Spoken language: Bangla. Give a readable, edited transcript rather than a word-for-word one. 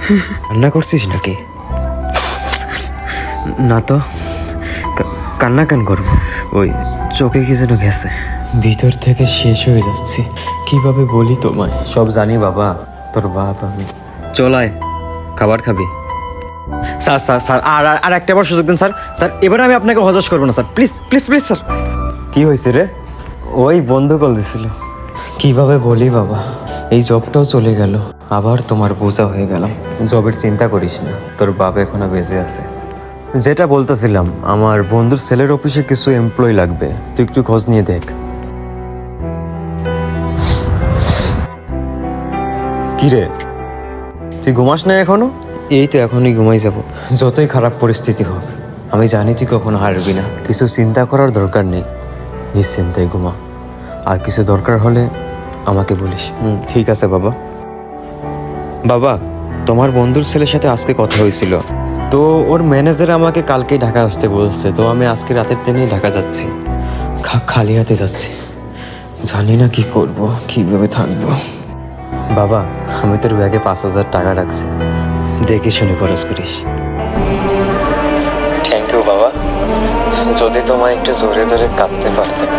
কান্না করছিস নাকি? না তো, কান্না কেন করবো? ওই চোখে কি যেন গেছে, ভিতর থেকে শেষ হয়ে যাচ্ছি। কিভাবে বলি তোমায়? সব জানি বাবা, তোর বাপ আমি। চলায় খাবার খাবি? স্যার স্যার স্যার আর একটা বার সুযোগ দিন স্যার। স্যার এবার আমি আপনাকে হতাশ করবো না sir, please please please sir. কি হয়েছে রে? ওই বন্ধু কল দিছিল। কিভাবে বলি বাবা, এই জবটাও চলে গেল, আবার তোমার বোঝা হয়ে গেলাম। জবের চিন্তা করিস না, তোর বাপ এখনো বেঁচে আছে। যেটা বলতেছিলাম, আমার বন্ধুর সেলের অফিসে কিছু এমপ্লয় লাগবে, তুই একটু খোঁজ নিয়ে দেখ। কি রে, তুই ঘুমাস না এখনো? এই তো এখনই ঘুমাই যাব। যতই খারাপ পরিস্থিতি হোক, আমি জানি তুই কখনো হারবি না। কিছু চিন্তা করার দরকার নেই, নিশ্চিন্তায় ঘুমা। আর কিছু দরকার হলে আমাকে বলিস। ঠিক আছে বাবা। বাবা, তোমার বন্ধুর ছেলের সাথে আজকে কথা হয়েছিল, তো ওর ম্যানেজার আমাকে কালকেই ঢাকা আসতে বলছে, তো আমি আজকে রাতের ট্রেনেই ঢাকা যাচ্ছি। খালি হাতে যাচ্ছি, জানি না কি করব, কিভাবে থাকবো। বাবা, আমি তোর ব্যাগে 5,000 টাকা রাখছি, দেখে শুনে খরচ করিস। থ্যাংক ইউ বাবা, যদি তোমায় একটু জোরে ধরে কাঁদতে পারতাম।